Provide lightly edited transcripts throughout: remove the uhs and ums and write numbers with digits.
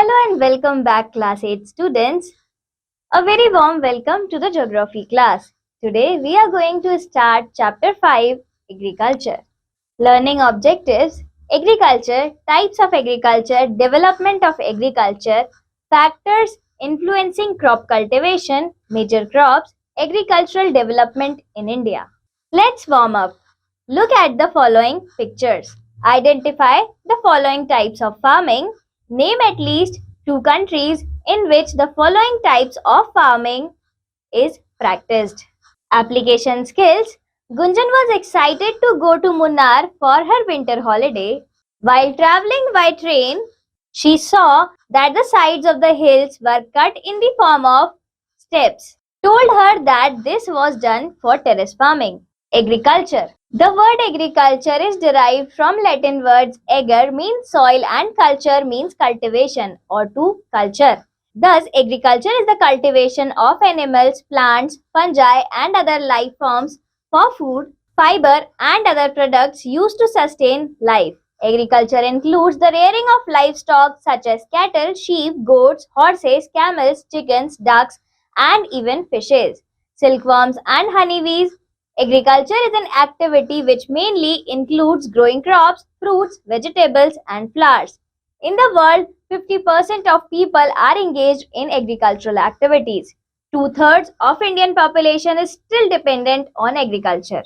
Hello and welcome back class 8 students. A very warm welcome to the geography class. Today we are going to start chapter 5 Agriculture. Learning objectives: Agriculture, types of agriculture, development of agriculture, factors influencing crop cultivation, major crops, agricultural development in India. Let's warm up. Look at the following pictures. Identify the following types of farming. Name at least 2 countries in which the following types of farming is practiced. Application skills. Gunjan was excited to go to Munnar for her winter holiday. While traveling by train, she saw that the sides of the hills were cut in the form of steps. Told her that this was done for terrace farming. Agriculture. The word agriculture is derived from Latin words ager means soil and culture means cultivation or to culture. Thus, agriculture is the cultivation of animals, plants, fungi and other life forms for food, fiber and other products used to sustain life. Agriculture includes the rearing of livestock such as cattle, sheep, goats, horses, camels, chickens, ducks and even fishes, silkworms and honeybees. Agriculture is an activity which mainly includes growing crops, fruits, vegetables and flowers. In the world, 50% of people are engaged in agricultural activities. Two-thirds of Indian population is still dependent on agriculture.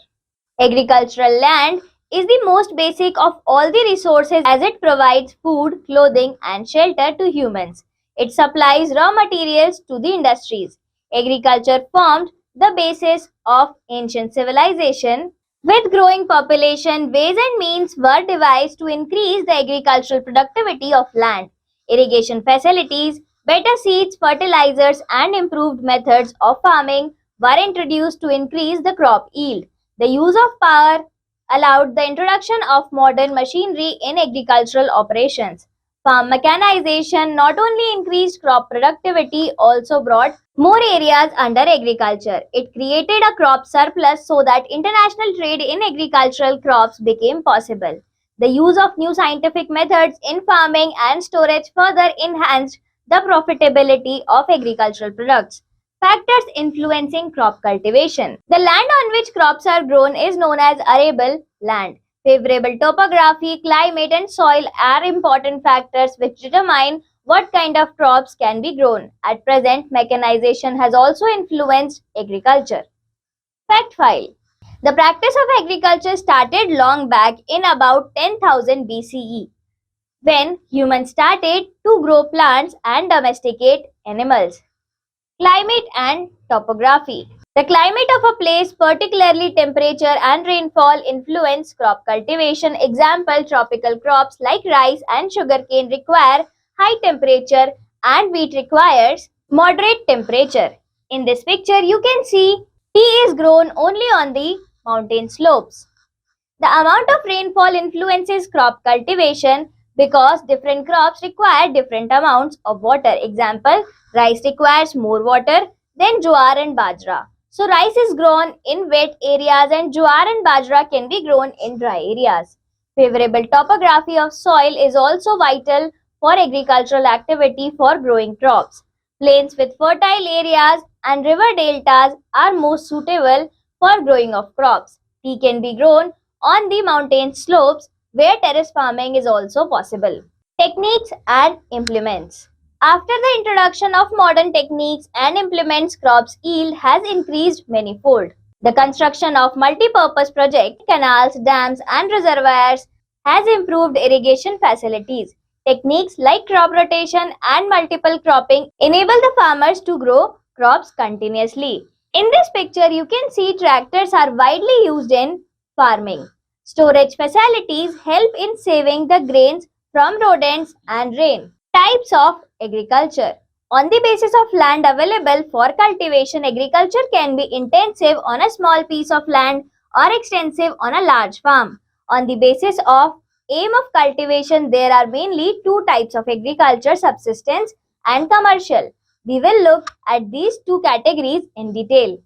Agricultural land is the most basic of all the resources as it provides food, clothing and shelter to humans. It supplies raw materials to the industries. Agriculture formed the basis of ancient civilization. With growing population, ways and means were devised to increase the agricultural productivity of land. Irrigation facilities, better seeds, fertilizers and improved methods of farming were introduced to increase the crop yield. The use of power allowed the introduction of modern machinery in agricultural operations. Farm mechanization not only increased crop productivity, also brought more areas under agriculture. It created a crop surplus so that international trade in agricultural crops became possible. The use of new scientific methods in farming and storage further enhanced the profitability of agricultural products. Factors influencing crop cultivation. The land on which crops are grown is known as arable land. Favorable topography, climate and soil are important factors which determine what kind of crops can be grown. At present, mechanization has also influenced agriculture. Fact file. The practice of agriculture started long back in about 10,000 BCE, when humans started to grow plants and domesticate animals. Climate and topography. The climate of a place, particularly temperature and rainfall, influence crop cultivation. Example, tropical crops like rice and sugarcane require high temperature and wheat requires moderate temperature. In this picture, you can see tea is grown only on the mountain slopes. The amount of rainfall influences crop cultivation because different crops require different amounts of water. Example, rice requires more water than jowar and bajra. So rice is grown in wet areas and jowar and bajra can be grown in dry areas. Favorable topography of soil is also vital for agricultural activity for growing crops. Plains with fertile areas and river deltas are most suitable for growing of crops. Tea can be grown on the mountain slopes where terrace farming is also possible. Techniques and implements. After the introduction of modern techniques and implements, crops yield has increased manifold. The construction of multi-purpose projects, canals, dams and reservoirs has improved irrigation facilities. Techniques like crop rotation and multiple cropping enable the farmers to grow crops continuously. In this picture, you can see tractors are widely used in farming. Storage facilities help in saving the grains from rodents and rain. Types of agriculture. On the basis of land available for cultivation, agriculture can be intensive on a small piece of land or extensive on a large farm. On the basis of aim of cultivation, there are mainly 2 types of agriculture, subsistence and commercial. We will look at these 2 categories in detail.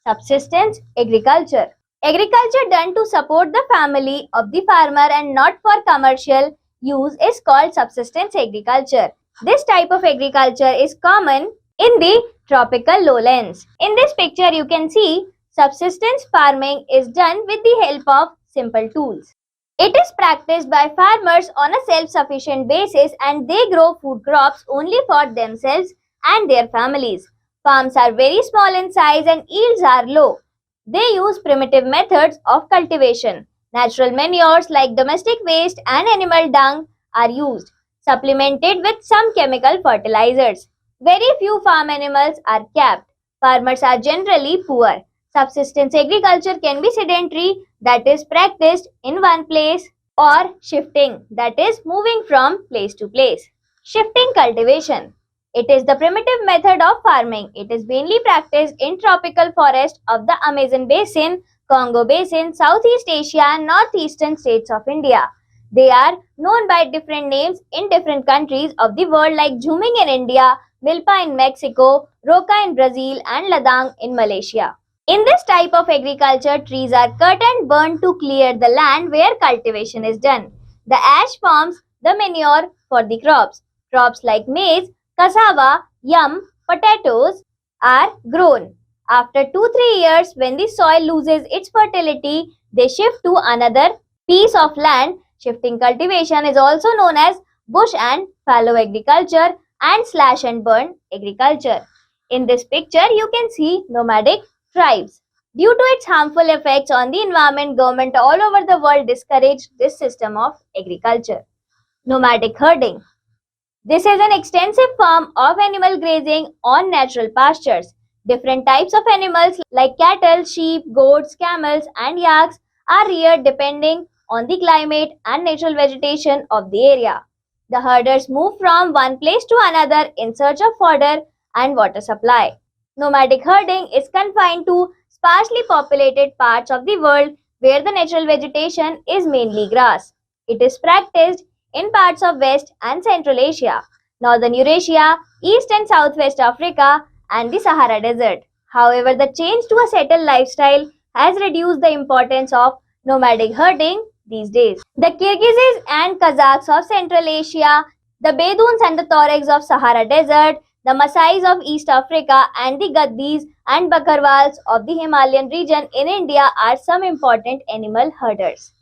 Subsistence agriculture. Agriculture done to support the family of the farmer and not for commercial use is called subsistence agriculture. This type of agriculture is common in the tropical lowlands. In this picture, you can see subsistence farming is done with the help of simple tools. It is practiced by farmers on a self-sufficient basis and they grow food crops only for themselves and their families. Farms are very small in size and yields are low. They use primitive methods of cultivation. Natural manures like domestic waste and animal dung are used, supplemented with some chemical fertilizers. Very few farm animals are kept. Farmers are generally poor. Subsistence agriculture can be sedentary, that is practiced in one place, or shifting, that is moving from place to place. Shifting cultivation. It is the primitive method of farming. It is mainly practiced in tropical forests of the Amazon Basin, Congo Basin, Southeast Asia and northeastern states of India. They are known by different names in different countries of the world like Jhuming in India, Milpa in Mexico, Roca in Brazil and Ladang in Malaysia. In this type of agriculture, trees are cut and burned to clear the land where cultivation is done. The ash forms the manure for the crops. Crops like maize, cassava, yam, potatoes are grown. After 2-3 years, when the soil loses its fertility, they shift to another piece of land. Shifting cultivation is also known as bush and fallow agriculture and slash and burn agriculture. In this picture, you can see nomadic tribes. Due to its harmful effects on the environment, government all over the world discouraged this system of agriculture. Nomadic herding. This is an extensive form of animal grazing on natural pastures. Different types of animals like cattle, sheep, goats, camels and yaks are reared depending on the climate and natural vegetation of the area. The herders move from one place to another in search of fodder and water supply. Nomadic herding is confined to sparsely populated parts of the world where the natural vegetation is mainly grass. It is practiced in parts of West and Central Asia, Northern Eurasia, East and Southwest Africa, and the Sahara Desert. However, the change to a settled lifestyle has reduced the importance of nomadic herding these days. The Kyrgyzs and Kazakhs of Central Asia, the Beduins and the Tuaregs of Sahara Desert, the Maasais of East Africa, and the Gaddis and Bakarwals of the Himalayan region in India are some important animal herders.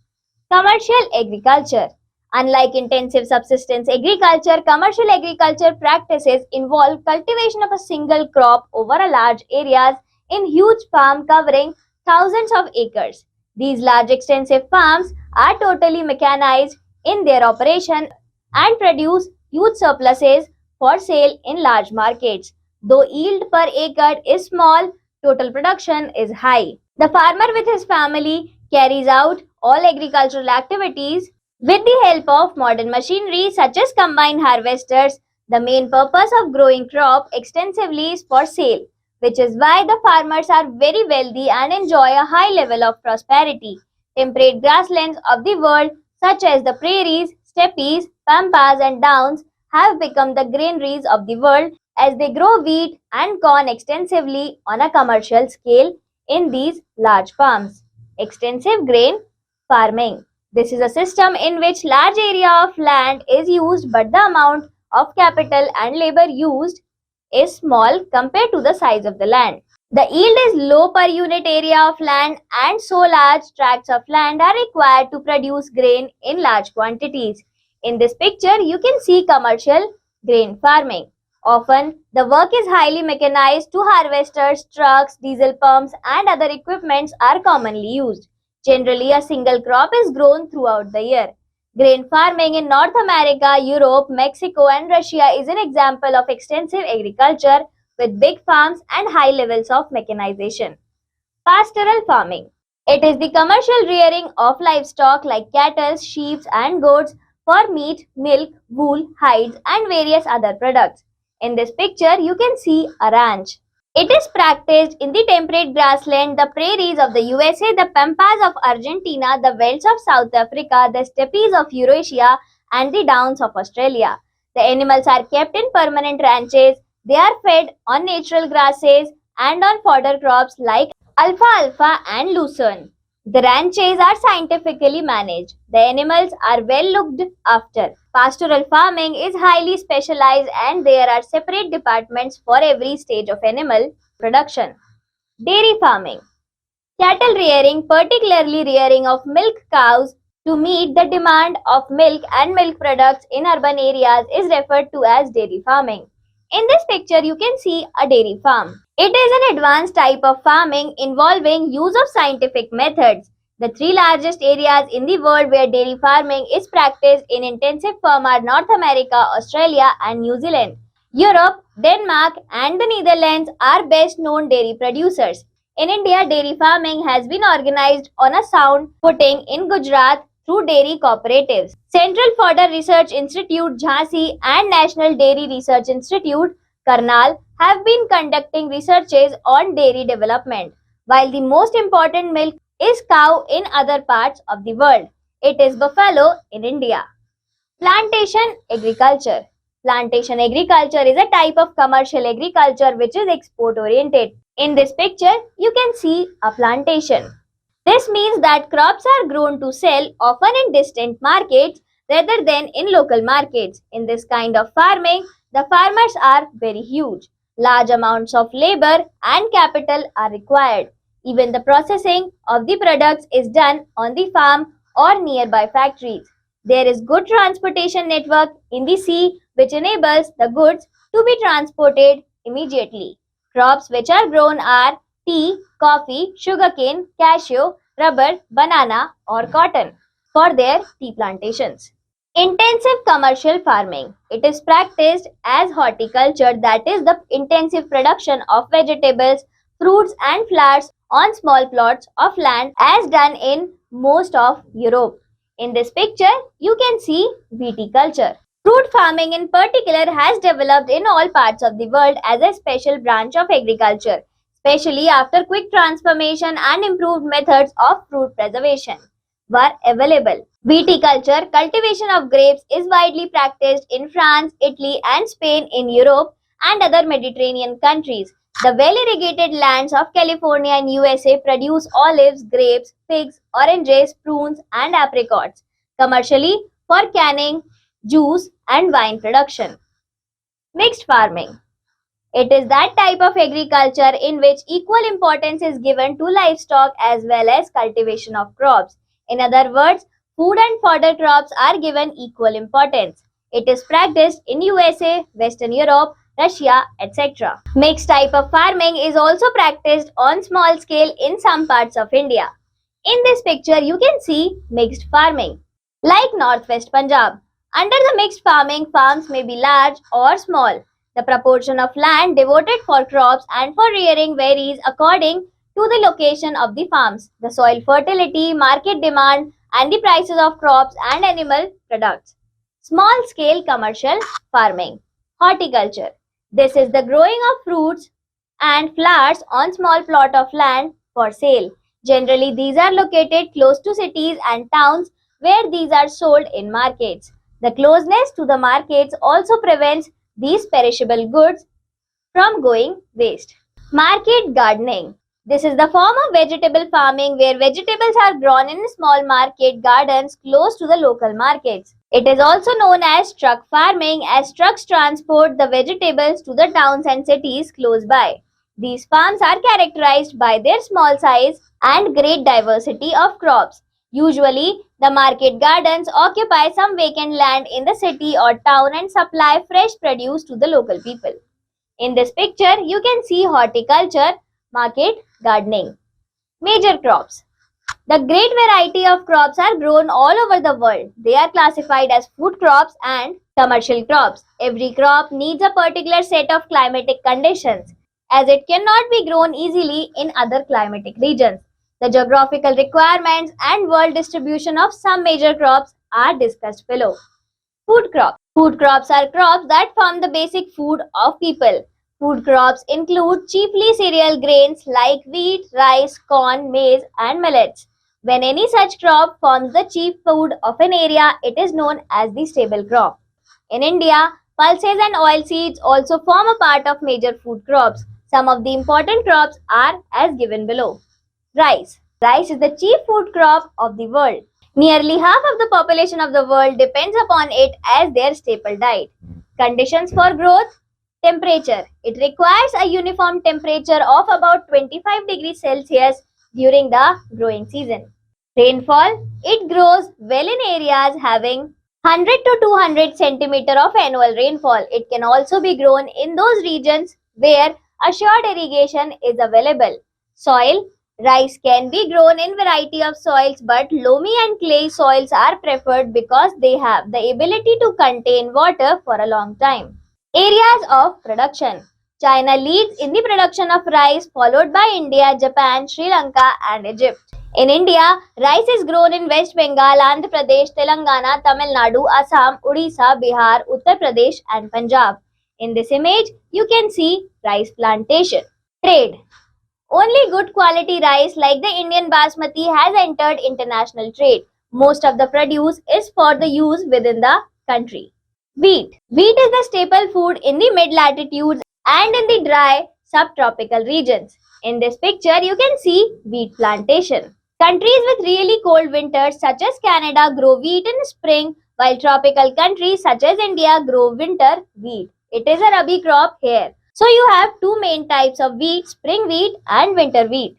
Commercial agriculture. Unlike intensive subsistence agriculture, commercial agriculture practices involve cultivation of a single crop over a large areas in huge farms covering thousands of acres. These large extensive farms are totally mechanized in their operation and produce huge surpluses for sale in large markets. Though yield per acre is small, total production is high. The farmer with his family carries out all agricultural activities with the help of modern machinery such as combine harvesters. The main purpose of growing crop extensively is for sale, which is why the farmers are very wealthy and enjoy a high level of prosperity. Temperate grasslands of the world such as the prairies, steppes, pampas and downs have become the granaries of the world as they grow wheat and corn extensively on a commercial scale in these large farms. Extensive grain farming. This is a system in which large area of land is used but the amount of capital and labor used is small compared to the size of the land. The yield is low per unit area of land and so large tracts of land are required to produce grain in large quantities. In this picture, you can see commercial grain farming. Often, the work is highly mechanized. Two harvesters, trucks, diesel pumps and other equipments are commonly used. Generally, a single crop is grown throughout the year. Grain farming in North America, Europe, Mexico and Russia is an example of extensive agriculture with big farms and high levels of mechanization. Pastoral farming. It is the commercial rearing of livestock like cattle, sheep and goats for meat, milk, wool, hides and various other products. In this picture, you can see a ranch. It is practiced in the temperate grassland, the prairies of the USA, the pampas of Argentina, the velds of South Africa, the steppes of Eurasia and the downs of Australia. The animals are kept in permanent ranches. They are fed on natural grasses and on fodder crops like alfalfa and lucerne. The ranches are scientifically managed. The animals are well looked after. Pastoral farming is highly specialized and there are separate departments for every stage of animal production. Dairy farming. Cattle rearing, particularly rearing of milk cows to meet the demand of milk and milk products in urban areas, is referred to as dairy farming. In this picture, you can see a dairy farm. It is an advanced type of farming involving use of scientific methods. The three largest areas in the world where dairy farming is practiced in intensive form are North America, Australia, and New Zealand. Europe, Denmark, and the Netherlands are best known dairy producers. In India, dairy farming has been organized on a sound footing in Gujarat through dairy cooperatives. Central Fodder Research Institute, Jhansi, and National Dairy Research Institute, Karnal, have been conducting researches on dairy development. While the most important milk is cow in other parts of the world, it is buffalo in India. Plantation agriculture. Plantation agriculture is a type of commercial agriculture which is export oriented. In this picture, you can see a plantation. This means that crops are grown to sell, often in distant markets rather than in local markets. In this kind of farming, the farmers are very huge. Large amounts of labor and capital are required. Even the processing of the products is done on the farm or nearby factories. There is good transportation network in the sea which enables the goods to be transported immediately. Crops which are grown are tea, coffee, sugarcane, cashew, rubber, banana or cotton for their tea plantations. Intensive commercial farming. It is practiced as horticulture, that is the intensive production of vegetables, fruits and flowers on small plots of land as done in most of Europe. In this picture, you can see viticulture. Fruit farming in particular has developed in all parts of the world as a special branch of agriculture, especially after quick transformation and improved methods of fruit preservation were available. Viticulture, cultivation of grapes, is widely practiced in France, Italy and Spain in Europe and other Mediterranean countries. The well-irrigated lands of California and USA produce olives, grapes, figs, oranges, prunes and apricots commercially for canning, juice and wine production. Mixed farming. It is that type of agriculture in which equal importance is given to livestock as well as cultivation of crops. In other words, food and fodder crops are given equal importance. It is practiced in USA, Western Europe, Russia, etc. Mixed type of farming is also practiced on small scale in some parts of India. In this picture, you can see mixed farming. Like Northwest Punjab, under the mixed farming, farms may be large or small. The proportion of land devoted for crops and for rearing varies according to the location of the farms, the soil fertility, market demand, and the prices of crops and animal products. Small-scale commercial farming. Horticulture. This is the growing of fruits and flowers on small plot of land for sale. Generally, these are located close to cities and towns where these are sold in markets. The closeness to the markets also prevents these perishable goods from going waste. Market gardening. This is the form of vegetable farming where vegetables are grown in small market gardens close to the local markets. It is also known as truck farming as trucks transport the vegetables to the towns and cities close by. These farms are characterized by their small size and great diversity of crops. Usually, the market gardens occupy some vacant land in the city or town and supply fresh produce to the local people. In this picture, you can see horticulture, market gardening. Major crops. The great variety of crops are grown all over the world. They are classified as food crops and commercial crops. Every crop needs a particular set of climatic conditions, as it cannot be grown easily in other climatic regions. The geographical requirements and world distribution of some major crops are discussed below. Food crops. Food crops are crops that form the basic food of people. Food crops include chiefly cereal grains like wheat, rice, corn, maize, and millets. When any such crop forms the chief food of an area, it is known as the staple crop. In India, pulses and oilseeds also form a part of major food crops. Some of the important crops are as given below. Rice. Rice is the chief food crop of the world. Nearly half of the population of the world depends upon it as their staple diet. Conditions for growth. Temperature. It requires a uniform temperature of about 25 degrees Celsius during the growing season. Rainfall. It grows well in areas having 100 to 200 centimeter of annual rainfall. It can also be grown in those regions where assured irrigation is available. Soil. Rice can be grown in variety of soils, but loamy and clay soils are preferred because they have the ability to contain water for a long time. Areas of production. China leads in the production of rice, followed by India, Japan, Sri Lanka, and Egypt. In India, rice is grown in West Bengal, Andhra Pradesh, Telangana, Tamil Nadu, Assam, Odisha, Bihar, Uttar Pradesh, and Punjab. In this image, you can see rice plantation. Trade. Only good quality rice like the Indian basmati has entered international trade. Most of the produce is for the use within the country. Wheat. Wheat is the staple food in the mid latitudes and in the dry subtropical regions. In this picture, you can see wheat plantation. Countries with really cold winters such as Canada grow wheat in spring, while tropical countries such as India grow winter wheat. It is a rabi crop here. So you have two main types of wheat, spring wheat and winter wheat.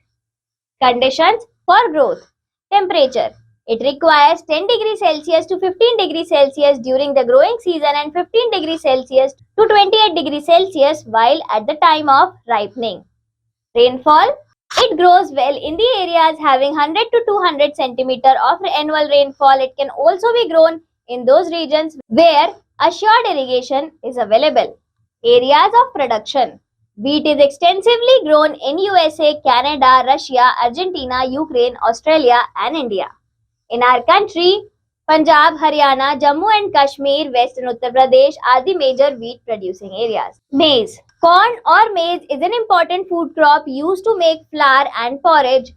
Conditions for growth. Temperature. It requires 10 degrees Celsius to 15 degrees Celsius during the growing season and 15 degrees Celsius to 28 degrees Celsius while at the time of ripening. Rainfall. It grows well in the areas having 100 to 200 centimeter of annual rainfall. It can also be grown in those regions where assured irrigation is available. Areas of production. Wheat is extensively grown in USA, Canada, Russia, Argentina, Ukraine, Australia, and India. In our country, Punjab, Haryana, Jammu and Kashmir, West and Uttar Pradesh are the major wheat producing areas. Maize. Corn or maize is an important food crop used to make flour and porridge.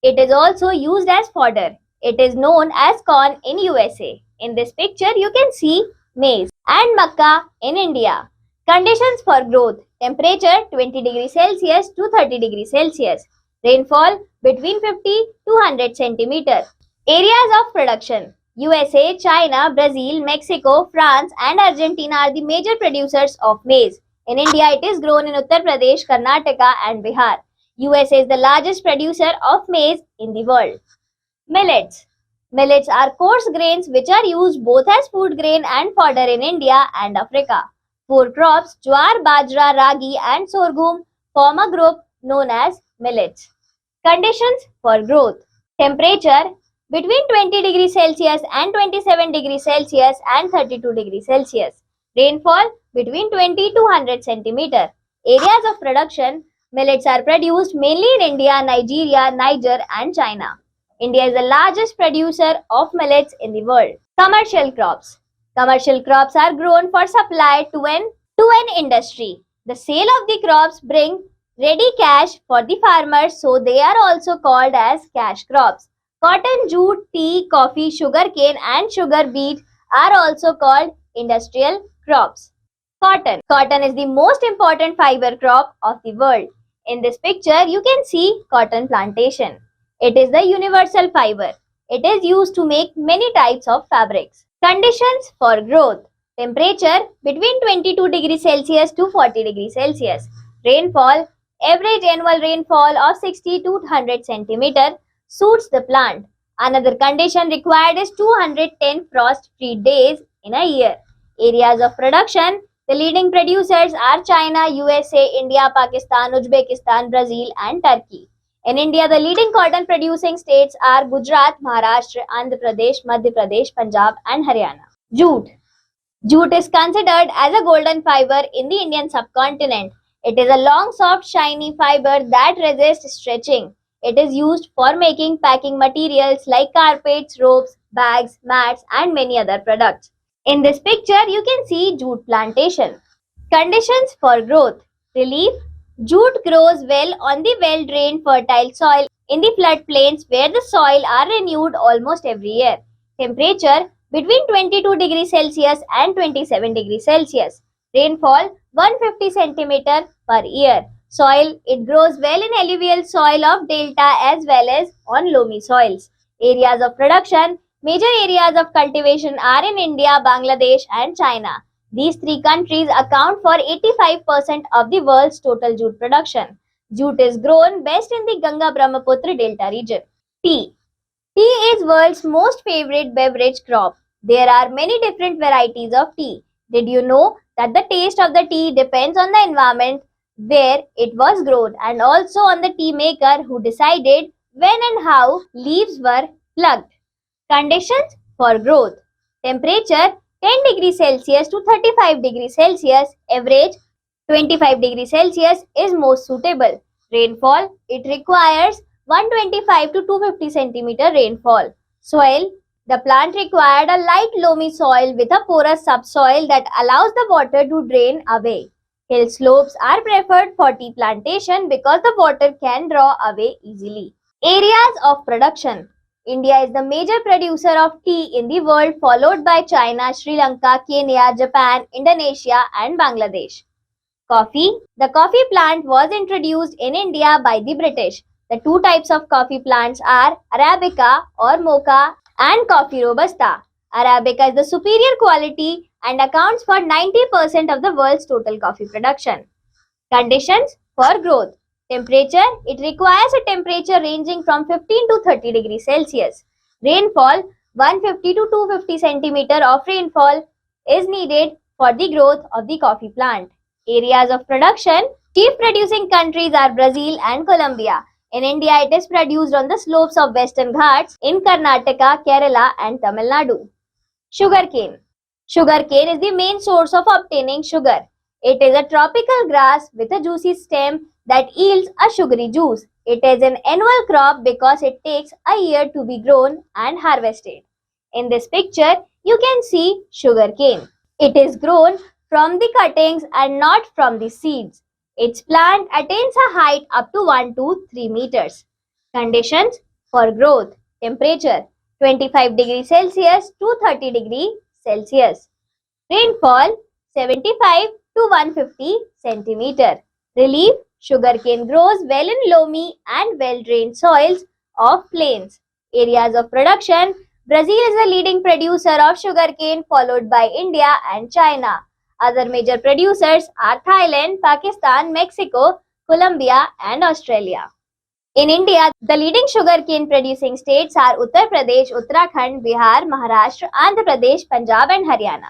It is also used as fodder. It is known as corn in USA. In this picture, you can see maize and makkah in India. Conditions for growth. Temperature 20 degrees Celsius to 30 degrees Celsius. Rainfall between 50 to 100 centimeter. Areas of production. USA, China, Brazil, Mexico, France and Argentina are the major producers of maize. In India, it is grown in Uttar Pradesh, Karnataka and Bihar. USA is the largest producer of maize in the world. Millets. Millets are coarse grains which are used both as food grain and fodder in India and Africa. Four crops, jowar, bajra, ragi and sorghum form a group known as millets. Conditions for growth. Temperature between 20 degrees Celsius and 27 degrees Celsius and 32 degrees Celsius. Rainfall between 20 to 100 centimeter. Areas of production. Millets are produced mainly in India, Nigeria, Niger and China. India is the largest producer of millets in the world. Commercial crops. Commercial crops are grown for supply to an industry. The sale of the crops bring ready cash for the farmers, so they are also called as cash crops. Cotton, jute, tea, coffee, sugarcane and sugar beet are also called industrial crops. Cotton. Cotton is the most important fiber crop of the world. In this picture, you can see cotton plantation. It is the universal fiber. It is used to make many types of fabrics. Conditions for growth. Temperature between 22 degrees Celsius to 40 degrees Celsius. Rainfall. Average annual rainfall of 60 to 100 centimeter suits the plant. Another condition required is 210 frost-free days in a year. Areas of production. The leading producers are China, USA, India, Pakistan, Uzbekistan, Brazil and Turkey. In India, the leading cotton producing states are Gujarat, Maharashtra, Andhra Pradesh, Madhya Pradesh, Punjab and Haryana. Jute. Jute is considered as a golden fiber in the Indian subcontinent. It is a long, soft, shiny fiber that resists stretching. It is used for making packing materials like carpets, ropes, bags, mats and many other products. In this picture, you can see jute plantation. Conditions for growth. Relief. Jute grows well on the well-drained fertile soil in the floodplains where the soil are renewed almost every year. Temperature between 22 degrees Celsius and 27 degrees Celsius. Rainfall 150 centimeter per year. Soil. It grows well in alluvial soil of delta as well as on loamy soils. Areas of production. Major areas of cultivation are in India, Bangladesh, and China. These three countries account for 85% of the world's total jute production. Jute is grown best in the Ganga-Brahmaputra Delta region. Tea. Tea is world's most favorite beverage crop. There are many different varieties of tea. Did you know that the taste of the tea depends on the environment where it was grown and also on the tea maker who decided when and how leaves were plucked? Conditions for growth. Temperature 10 degrees Celsius to 35 degrees Celsius, average 25 degrees Celsius is most suitable. Rainfall, it requires 125 to 250 centimeter rainfall. Soil, the plant required a light loamy soil with a porous subsoil that allows the water to drain away. Hill slopes are preferred for tea plantation because the water can draw away easily. Areas of production. India is the major producer of tea in the world, followed by China, Sri Lanka, Kenya, Japan, Indonesia, and Bangladesh. Coffee. The coffee plant was introduced in India by the British. The two types of coffee plants are Arabica or Mocha and Coffee Robusta. Arabica is the superior quality and accounts for 90% of the world's total coffee production. Conditions for growth. Temperature. It requires a temperature ranging from 15 to 30 degrees Celsius. Rainfall. 150 to 250 centimeter of rainfall is needed for the growth of the coffee plant. Areas of production. Chief producing countries are Brazil and Colombia. In India, it is produced on the slopes of Western Ghats in Karnataka, Kerala, and Tamil Nadu. Sugarcane. Sugarcane is the main source of obtaining sugar. It is a tropical grass with a juicy stem that yields a sugary juice. It is an annual crop because it takes a year to be grown and harvested. In this picture, you can see sugarcane. It is grown from the cuttings and not from the seeds. Its plant attains a height up to 1 to 3 meters. Conditions for growth. Temperature 25 degrees Celsius to 30 degrees Celsius. Rainfall 75 to 150 centimeter. Relief. Sugarcane grows well in loamy and well-drained soils of plains. Areas of production. Brazil is the leading producer of sugarcane, followed by India and China. Other major producers are Thailand, Pakistan, Mexico, Colombia, and Australia. In India, the leading sugarcane producing states are Uttar Pradesh, Uttarakhand, Bihar, Maharashtra, Andhra Pradesh, Punjab, and Haryana.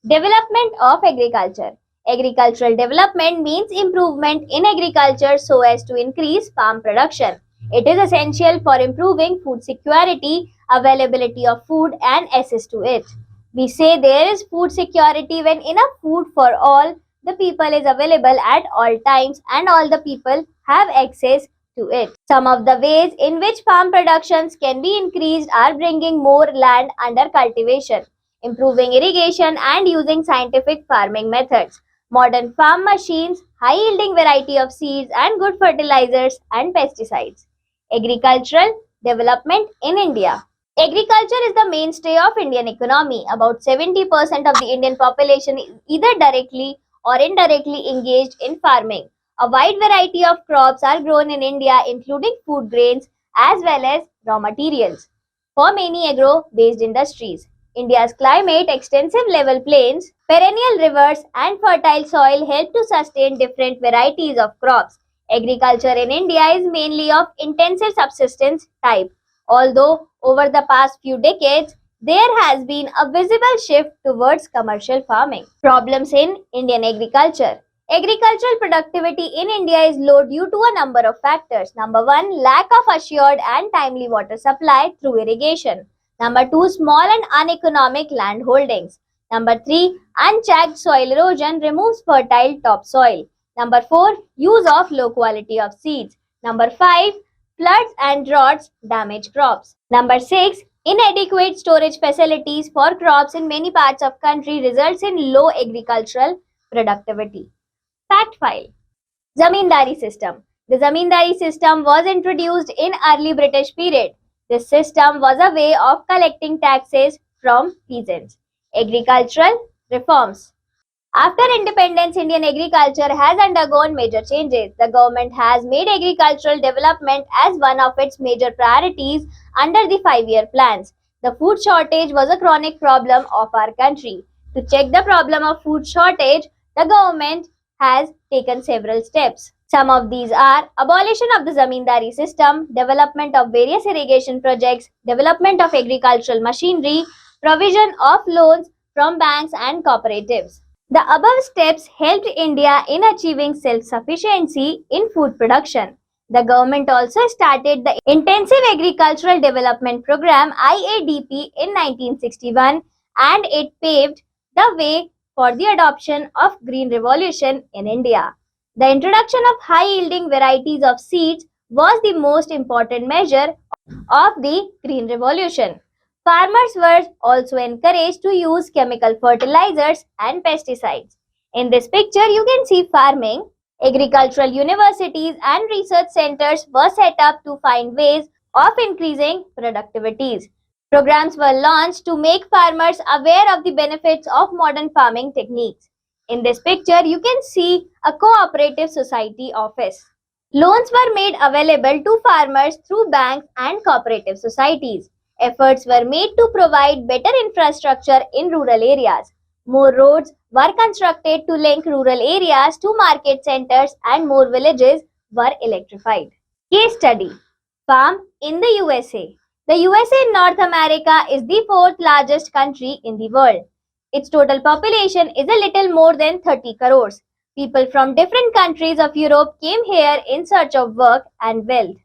Development of agriculture. Agricultural development means improvement in agriculture so as to increase farm production. It is essential for improving food security, availability of food, and access to it. We say there is food security when enough food for all the people is available at all times and all the people have access to it. Some of the ways in which farm productions can be increased are bringing more land under cultivation, improving irrigation, and using scientific farming methods. Modern farm machines, high-yielding variety of seeds, and good fertilizers and pesticides. Agricultural development in India. Agriculture is the mainstay of Indian economy. About 70% of the Indian population is either directly or indirectly engaged in farming. A wide variety of crops are grown in India, including food grains as well as raw materials for many agro-based industries. India's climate, extensive level plains, perennial rivers, and fertile soil help to sustain different varieties of crops. Agriculture in India is mainly of intensive subsistence type, although over the past few decades, there has been a visible shift towards commercial farming. Problems in Indian agriculture. Agricultural productivity in India is low due to a number of factors. Number 1, lack of assured and timely water supply through irrigation. Number 2, small and uneconomic land holdings. Number 3, unchecked soil erosion removes fertile topsoil. Number 4, use of low quality of seeds. Number 5, floods and droughts damage crops. Number 6, inadequate storage facilities for crops in many parts of country results in low agricultural productivity. Fact file. Zamindari system. The Zamindari system was introduced in early British period. This system was a way of collecting taxes from peasants. Agricultural reforms. After independence, Indian agriculture has undergone major changes. The government has made agricultural development as one of its major priorities under the 5-year plans. The food shortage was a chronic problem of our country. To check the problem of food shortage, the government has taken several steps. Some of these are abolition of the zamindari system, development of various irrigation projects, development of agricultural machinery, provision of loans from banks and cooperatives. The above steps helped India in achieving self-sufficiency in food production. The government also started the Intensive Agricultural Development Program IADP in 1961, and it paved the way for the adoption of Green Revolution in India. The introduction of high-yielding varieties of seeds was the most important measure of the Green Revolution. Farmers were also encouraged to use chemical fertilizers and pesticides. In this picture, you can see farming. Agricultural universities and research centers were set up to find ways of increasing productivities. Programs were launched to make farmers aware of the benefits of modern farming techniques. In this picture, you can see a cooperative society office. Loans were made available to farmers through banks and cooperative societies. Efforts were made to provide better infrastructure in rural areas. More roads were constructed to link rural areas to market centers, and more villages were electrified. Case study: Farm in the USA. The USA in North America is the fourth largest country in the world. Its total population is a little more than 30 crores. People from different countries of Europe came here in search of work and wealth.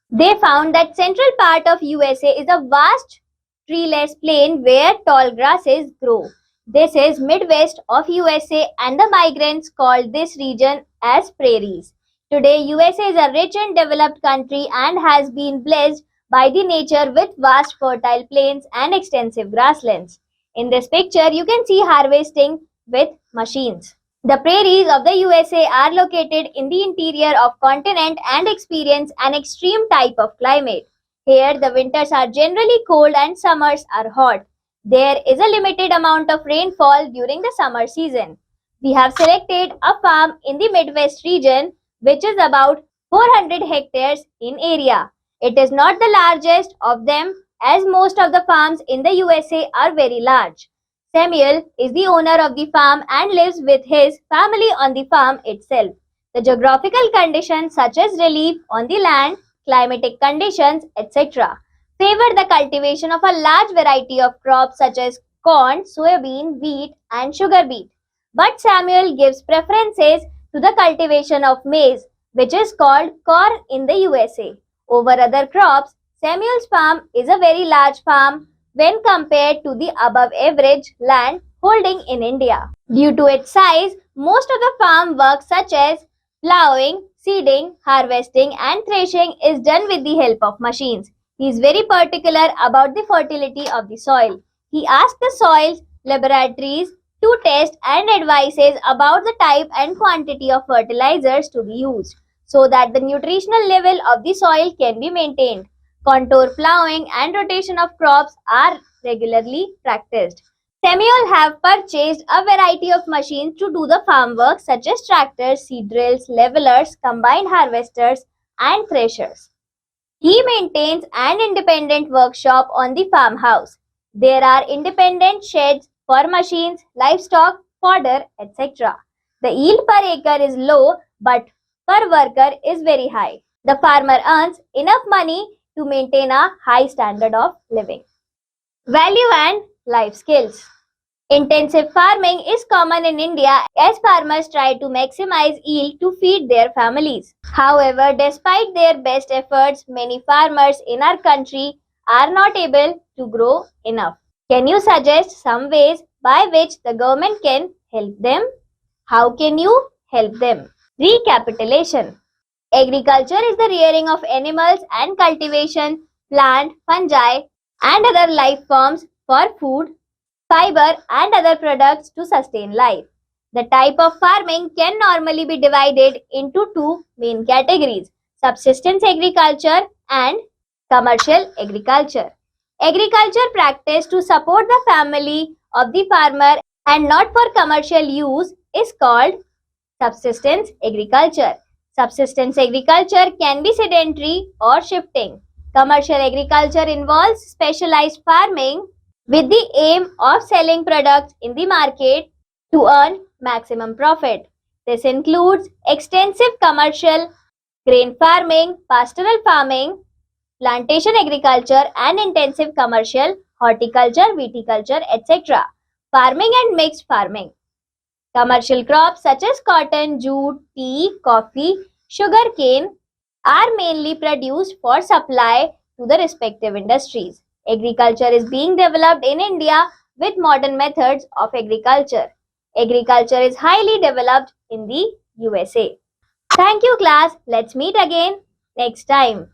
They found that central part of USA is a vast treeless plain where tall grasses grow. This is Midwest of USA, and the migrants called this region as prairies. Today, USA is a rich and developed country and has been blessed by the nature with vast fertile plains and extensive grasslands. In this picture, you can see harvesting with machines. The prairies of the USA are located in the interior of continent and experience an extreme type of climate. Here, the winters are generally cold and summers are hot. There is a limited amount of rainfall during the summer season. We have selected a farm in the Midwest region, which is about 400 hectares in area. It is not the largest of them, as most of the farms in the USA are very large. Samuel is the owner of the farm and lives with his family on the farm itself. The geographical conditions such as relief on the land, climatic conditions, etc. favor the cultivation of a large variety of crops such as corn, soybean, wheat and sugar beet. But Samuel gives preferences to the cultivation of maize, which is called corn in the USA, over other crops. Samuel's farm is a very large farm when compared to the above average land holding in India. Due to its size, most of the farm work such as plowing, seeding, harvesting and threshing is done with the help of machines. He is very particular about the fertility of the soil. He asks the soil laboratories to test and advises about the type and quantity of fertilizers to be used so that the nutritional level of the soil can be maintained. Contour plowing and rotation of crops are regularly practiced. Samuel have purchased a variety of machines to do the farm work such as tractors, seed drills, levelers, combined harvesters and threshers. He maintains an independent workshop on the farmhouse. There are independent sheds for machines, livestock, fodder, etc. The yield per acre is low, but per worker is very high. The farmer earns enough money to maintain a high standard of living. Value and life skills. Intensive farming is common in India as farmers try to maximize yield to feed their families. However, despite their best efforts, many farmers in our country are not able to grow enough. Can you suggest some ways by which the government can help them? How can you help them? Recapitulation. Agriculture is the rearing of animals and cultivation, plant, fungi and other life forms for food, fiber and other products to sustain life. The type of farming can normally be divided into two main categories: subsistence agriculture and commercial agriculture. Agriculture practiced to support the family of the farmer and not for commercial use is called subsistence agriculture. Subsistence agriculture can be sedentary or shifting. Commercial agriculture involves specialized farming with the aim of selling products in the market to earn maximum profit. This includes extensive commercial grain farming, pastoral farming, plantation agriculture, and intensive commercial horticulture, viticulture, etc. Farming and mixed farming. Commercial crops such as cotton, jute, tea, coffee, sugarcane are mainly produced for supply to the respective industries. Agriculture is being developed in India with modern methods of agriculture. Agriculture is highly developed in the USA. Thank you, class. Let's meet again next time.